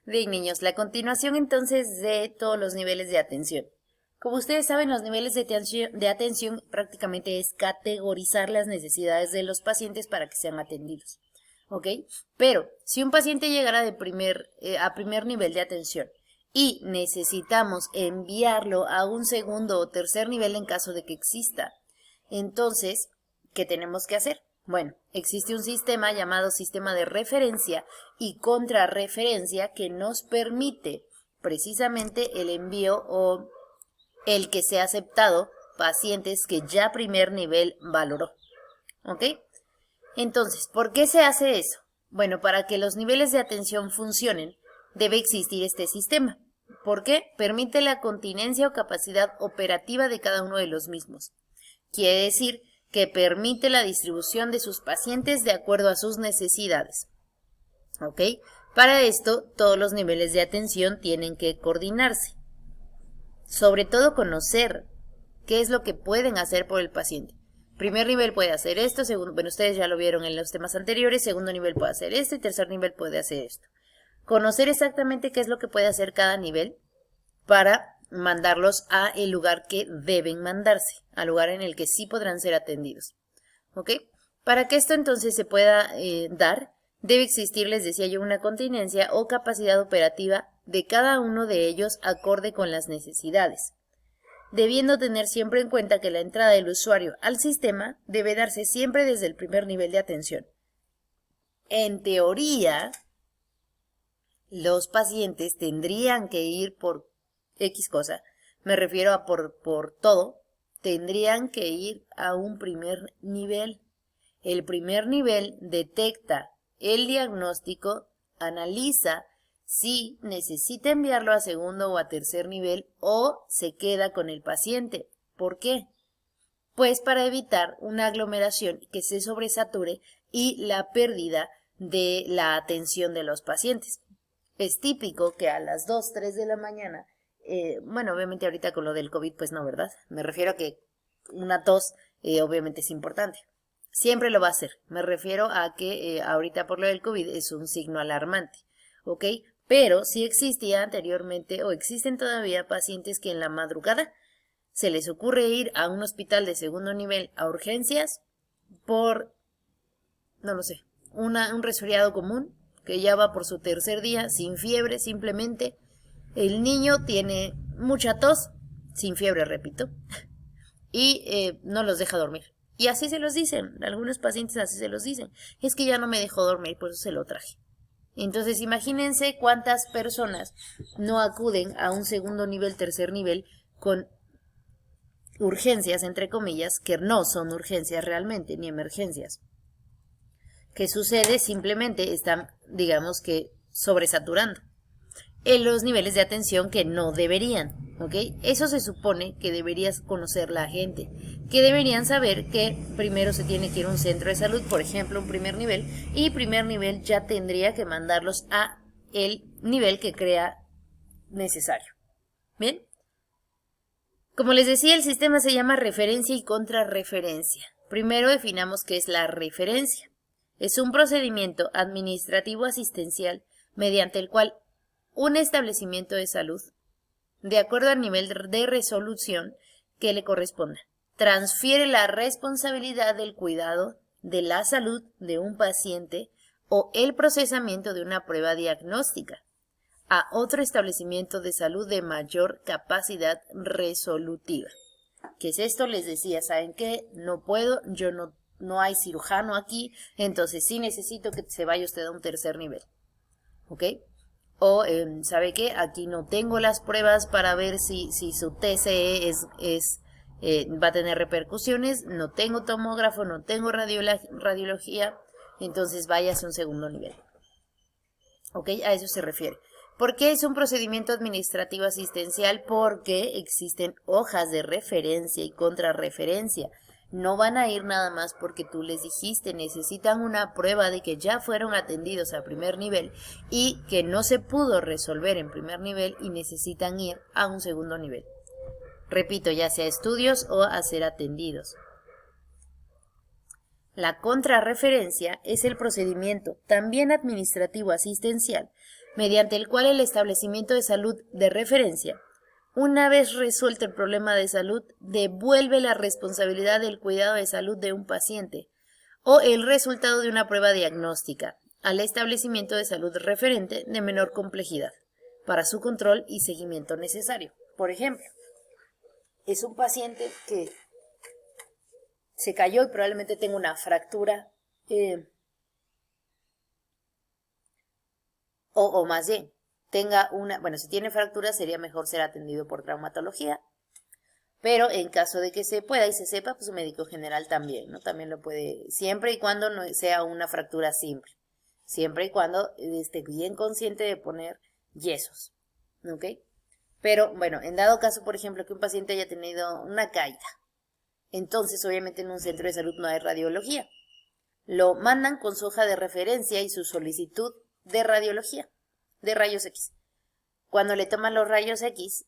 Bien, niños, la continuación entonces de todos los niveles de atención. Como ustedes saben, los niveles de atención prácticamente es categorizar las necesidades de los pacientes para que sean atendidos. ¿Ok? Pero si un paciente llegara a primer nivel de atención y necesitamos enviarlo a un segundo o tercer nivel en caso de que exista, entonces, ¿qué tenemos que hacer? Bueno, existe un sistema llamado sistema de referencia y contrarreferencia que nos permite precisamente el envío o el que sea aceptado pacientes que ya primer nivel valoró. ¿Ok? Entonces, ¿por qué se hace eso? Bueno, para que los niveles de atención funcionen, debe existir este sistema. ¿Por qué? Permite la continencia o capacidad operativa de cada uno de los mismos. Quiere decir que permite la distribución de sus pacientes de acuerdo a sus necesidades. ¿Ok? Para esto, todos los niveles de atención tienen que coordinarse. Sobre todo conocer qué es lo que pueden hacer por el paciente. Primer nivel puede hacer esto, segundo, bueno, ustedes ya lo vieron en los temas anteriores, segundo nivel puede hacer esto y tercer nivel puede hacer esto. Conocer exactamente qué es lo que puede hacer cada nivel para mandarlos a el lugar que deben mandarse, al lugar en el que sí podrán ser atendidos. ¿Ok? Para que esto entonces se pueda dar, debe existir, les decía yo, una continencia o capacidad operativa de cada uno de ellos acorde con las necesidades, debiendo tener siempre en cuenta que la entrada del usuario al sistema debe darse siempre desde el primer nivel de atención. En teoría, los pacientes tendrían que ir por X cosa, me refiero a por todo, tendrían que ir a un primer nivel. El primer nivel detecta el diagnóstico, analiza si necesita enviarlo a segundo o a tercer nivel o se queda con el paciente. ¿Por qué? Pues para evitar una aglomeración que se sobresature y la pérdida de la atención de los pacientes. Es típico que a las 2, 3 de la mañana, bueno, obviamente ahorita con lo del COVID, pues no, ¿verdad? Me refiero a que una tos obviamente es importante. Siempre lo va a hacer. Me refiero a que ahorita por lo del COVID es un signo alarmante, ¿ok? Pero sí existía anteriormente o existen todavía pacientes que en la madrugada se les ocurre ir a un hospital de segundo nivel a urgencias por, no lo sé, un resfriado común que ya va por su tercer día sin fiebre simplemente. El niño tiene mucha tos, sin fiebre, repito, y no los deja dormir. Y así se los dicen, algunos pacientes así se los dicen. Es que ya no me dejó dormir, por eso se lo traje. Entonces imagínense cuántas personas no acuden a un segundo nivel, tercer nivel, con urgencias, entre comillas, que no son urgencias realmente, ni emergencias. ¿Qué sucede? Simplemente están, digamos que, sobresaturando en los niveles de atención que no deberían, ¿ok? Eso se supone que deberías conocer la gente, que deberían saber que primero se tiene que ir a un centro de salud, por ejemplo, un primer nivel, y primer nivel ya tendría que mandarlos a el nivel que crea necesario. ¿Bien? Como les decía, el sistema se llama referencia y contrarreferencia. Primero definamos qué es la referencia. Es un procedimiento administrativo asistencial mediante el cual un establecimiento de salud, de acuerdo al nivel de resolución que le corresponda, transfiere la responsabilidad del cuidado de la salud de un paciente o el procesamiento de una prueba diagnóstica a otro establecimiento de salud de mayor capacidad resolutiva. ¿Qué es esto? Les decía, ¿saben qué? No puedo, yo no hay cirujano aquí, entonces sí necesito que se vaya usted a un tercer nivel. ¿Ok? O, ¿sabe qué? Aquí no tengo las pruebas para ver si su TCE va a tener repercusiones, no tengo tomógrafo, no tengo radiología, entonces váyase a un segundo nivel. ¿Ok? A eso se refiere. ¿Por qué es un procedimiento administrativo asistencial? Porque existen hojas de referencia y contrarreferencia. No van a ir nada más porque tú les dijiste, necesitan una prueba de que ya fueron atendidos a primer nivel y que no se pudo resolver en primer nivel y necesitan ir a un segundo nivel. Repito, ya sea estudios o a ser atendidos. La contrarreferencia es el procedimiento, también administrativo asistencial, mediante el cual el establecimiento de salud de referencia, una vez resuelto el problema de salud, devuelve la responsabilidad del cuidado de salud de un paciente o el resultado de una prueba diagnóstica al establecimiento de salud referente de menor complejidad para su control y seguimiento necesario. Por ejemplo, es un paciente que se cayó y probablemente tenga una fractura, o más bien, tenga una, bueno, si tiene fractura sería mejor ser atendido por traumatología, pero en caso de que se pueda y se sepa, pues un médico general también, ¿no? También lo puede, siempre y cuando no sea una fractura simple, siempre y cuando esté bien consciente de poner yesos, ¿ok? Pero bueno, en dado caso, por ejemplo, que un paciente haya tenido una caída, entonces obviamente en un centro de salud no hay radiología. Lo mandan con su hoja de referencia y su solicitud de radiología, de rayos X. Cuando le toman los rayos X,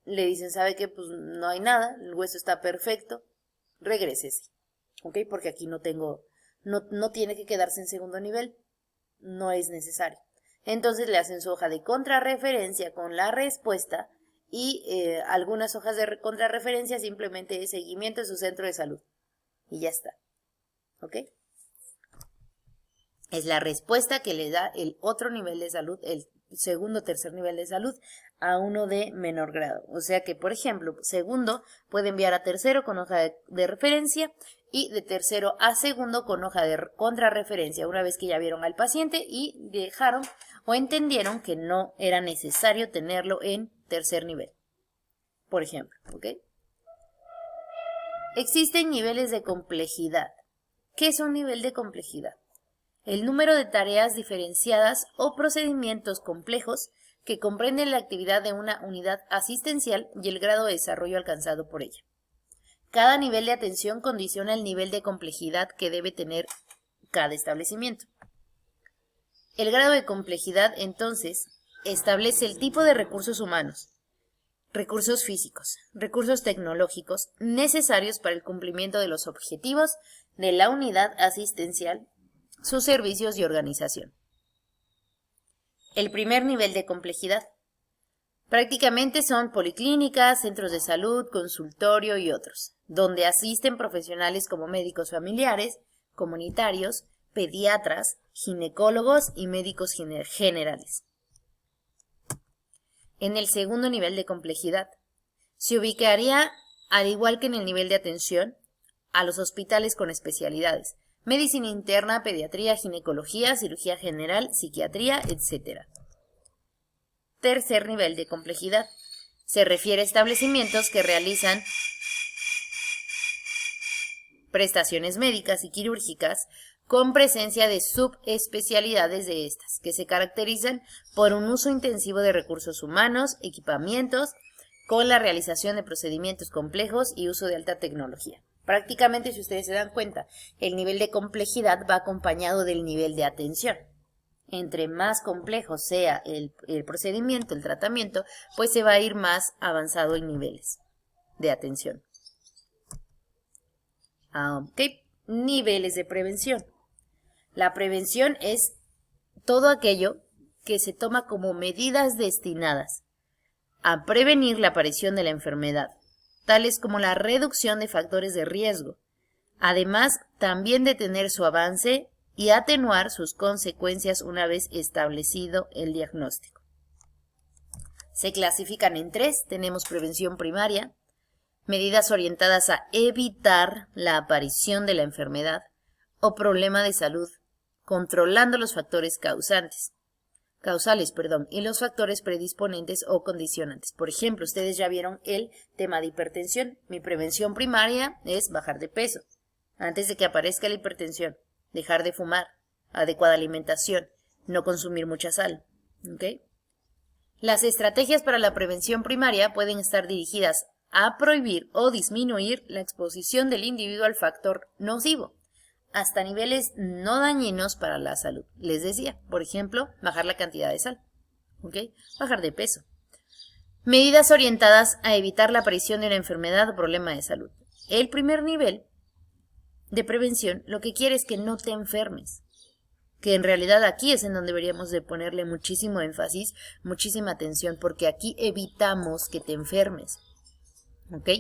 le dicen, ¿sabe qué? Pues no hay nada, el hueso está perfecto, regrésese, ¿ok? Porque aquí no tiene que quedarse en segundo nivel, no es necesario. Entonces le hacen su hoja de contrarreferencia con la respuesta y algunas hojas de contrarreferencia simplemente de seguimiento de su centro de salud. Y ya está, ¿ok? Es la respuesta que le da el otro nivel de salud, el segundo o tercer nivel de salud, a uno de menor grado. O sea que, por ejemplo, segundo puede enviar a tercero con hoja de referencia y de tercero a segundo con hoja de contrarreferencia, una vez que ya vieron al paciente y dejaron o entendieron que no era necesario tenerlo en tercer nivel, por ejemplo, ¿ok? Existen niveles de complejidad. ¿Qué es un nivel de complejidad? El número de tareas diferenciadas o procedimientos complejos que comprenden la actividad de una unidad asistencial y el grado de desarrollo alcanzado por ella. Cada nivel de atención condiciona el nivel de complejidad que debe tener cada establecimiento. El grado de complejidad, entonces, establece el tipo de recursos humanos, recursos físicos, recursos tecnológicos necesarios para el cumplimiento de los objetivos de la unidad asistencial, sus servicios y organización. El primer nivel de complejidad. Prácticamente son policlínicas, centros de salud, consultorio y otros, donde asisten profesionales como médicos familiares, comunitarios, pediatras, ginecólogos y médicos generales. En el segundo nivel de complejidad, se ubicaría, al igual que en el nivel de atención, a los hospitales con especialidades, medicina interna, pediatría, ginecología, cirugía general, psiquiatría, etc. Tercer nivel de complejidad. Se refiere a establecimientos que realizan prestaciones médicas y quirúrgicas con presencia de subespecialidades de estas, que se caracterizan por un uso intensivo de recursos humanos, equipamientos, con la realización de procedimientos complejos y uso de alta tecnología. Prácticamente, si ustedes se dan cuenta, el nivel de complejidad va acompañado del nivel de atención. Entre más complejo sea el procedimiento, el tratamiento, pues se va a ir más avanzado en niveles de atención. Ok, niveles de prevención. La prevención es todo aquello que se toma como medidas destinadas a prevenir la aparición de la enfermedad, tales como la reducción de factores de riesgo, además también detener su avance y atenuar sus consecuencias una vez establecido el diagnóstico. Se clasifican en tres. Tenemos prevención primaria, medidas orientadas a evitar la aparición de la enfermedad o problema de salud, controlando los factores causales, y los factores predisponentes o condicionantes. Por ejemplo, ustedes ya vieron el tema de hipertensión. Mi prevención primaria es bajar de peso antes de que aparezca la hipertensión, dejar de fumar, adecuada alimentación, no consumir mucha sal. ¿Okay? Las estrategias para la prevención primaria pueden estar dirigidas a prohibir o disminuir la exposición del individuo al factor nocivo, hasta niveles no dañinos para la salud. Les decía, por ejemplo, bajar la cantidad de sal, ¿okay? Bajar de peso. Medidas orientadas a evitar la aparición de una enfermedad o problema de salud. El primer nivel de prevención lo que quiere es que no te enfermes. Que en realidad aquí es en donde deberíamos de ponerle muchísimo énfasis, muchísima atención, porque aquí evitamos que te enfermes. ¿Ok?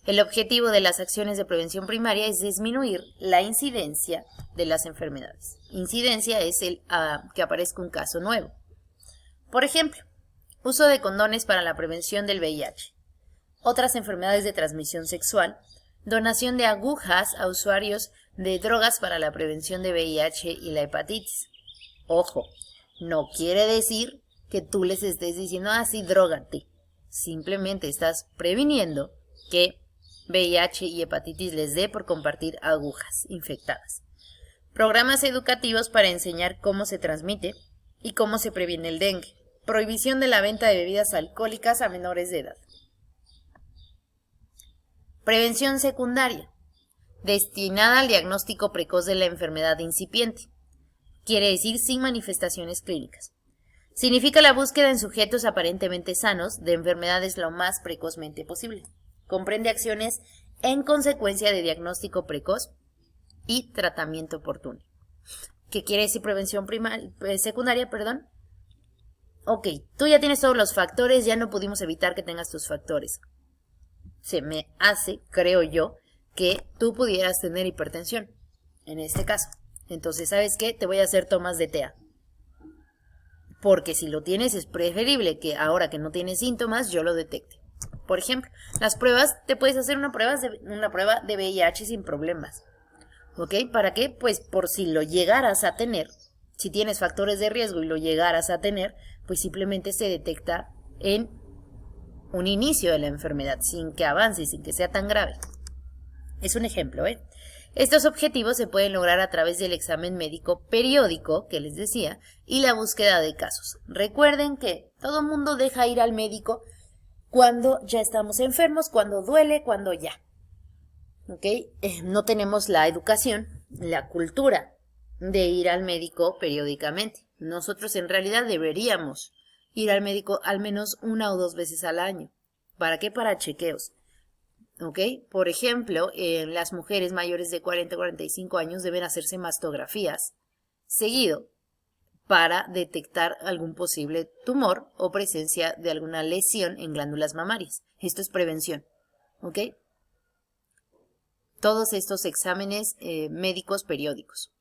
El objetivo de las acciones de prevención primaria es disminuir la incidencia de las enfermedades. Incidencia es que aparezca un caso nuevo. Por ejemplo, uso de condones para la prevención del VIH, otras enfermedades de transmisión sexual, donación de agujas a usuarios de drogas para la prevención de VIH y la hepatitis. Ojo, no quiere decir que tú les estés diciendo, sí, drógate. Simplemente estás previniendo que VIH y hepatitis les dé por compartir agujas infectadas. Programas educativos para enseñar cómo se transmite y cómo se previene el dengue. Prohibición de la venta de bebidas alcohólicas a menores de edad. Prevención secundaria, destinada al diagnóstico precoz de la enfermedad incipiente. Quiere decir sin manifestaciones clínicas. Significa la búsqueda en sujetos aparentemente sanos de enfermedades lo más precozmente posible. Comprende acciones en consecuencia de diagnóstico precoz y tratamiento oportuno. ¿Qué quiere decir prevención secundaria? Ok, tú ya tienes todos los factores, ya no pudimos evitar que tengas tus factores. Se me hace, creo yo, que tú pudieras tener hipertensión, en este caso. Entonces, ¿sabes qué? Te voy a hacer tomas de TEA. Porque si lo tienes, es preferible que ahora que no tienes síntomas, yo lo detecte. Por ejemplo, las pruebas, te puedes hacer una prueba de VIH sin problemas. ¿Ok? ¿Para qué? Pues por si lo llegaras a tener, si tienes factores de riesgo y lo llegaras a tener, pues simplemente se detecta en un inicio de la enfermedad, sin que avance, sin que sea tan grave. Es un ejemplo, ¿eh? Estos objetivos se pueden lograr a través del examen médico periódico, que les decía, y la búsqueda de casos. Recuerden que todo mundo deja ir al médico cuando ya estamos enfermos, cuando duele, cuando ya. ¿Ok? No tenemos la educación, la cultura de ir al médico periódicamente. Nosotros en realidad deberíamos ir al médico al menos 1 o 2 veces al año. ¿Para qué? Para chequeos. ¿Ok? Por ejemplo, las mujeres mayores de 40 o 45 años deben hacerse mastografías seguido para detectar algún posible tumor o presencia de alguna lesión en glándulas mamarias. Esto es prevención. ¿Ok? Todos estos exámenes médicos periódicos.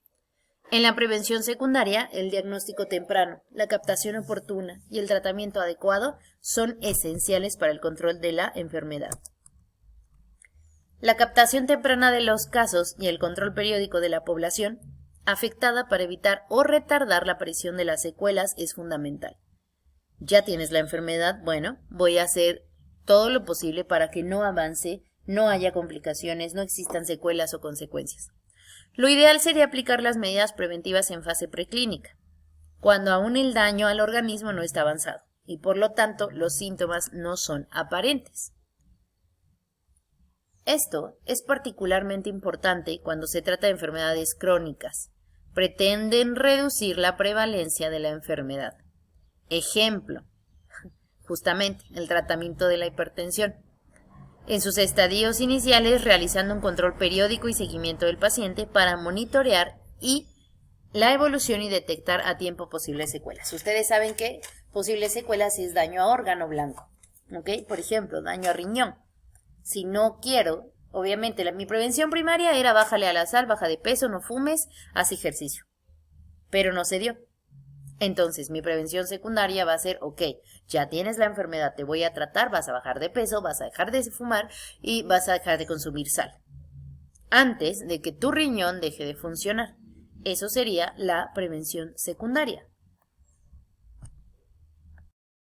En la prevención secundaria, el diagnóstico temprano, la captación oportuna y el tratamiento adecuado son esenciales para el control de la enfermedad. La captación temprana de los casos y el control periódico de la población afectada para evitar o retardar la aparición de las secuelas es fundamental. Ya tienes la enfermedad, bueno, voy a hacer todo lo posible para que no avance, no haya complicaciones, no existan secuelas o consecuencias. Lo ideal sería aplicar las medidas preventivas en fase preclínica, cuando aún el daño al organismo no está avanzado y por lo tanto los síntomas no son aparentes. Esto es particularmente importante cuando se trata de enfermedades crónicas. Pretenden reducir la prevalencia de la enfermedad. Ejemplo, justamente el tratamiento de la hipertensión. En sus estadios iniciales, realizando un control periódico y seguimiento del paciente para monitorear la evolución y detectar a tiempo posibles secuelas. Ustedes saben que posibles secuelas es daño a órgano blanco, ¿ok? Por ejemplo, daño a riñón. Si no quiero, obviamente mi prevención primaria era bájale a la sal, baja de peso, no fumes, haz ejercicio. Pero no se dio. Entonces, mi prevención secundaria va a ser, ok, ya tienes la enfermedad, te voy a tratar, vas a bajar de peso, vas a dejar de fumar y vas a dejar de consumir sal. Antes de que tu riñón deje de funcionar. Eso sería la prevención secundaria.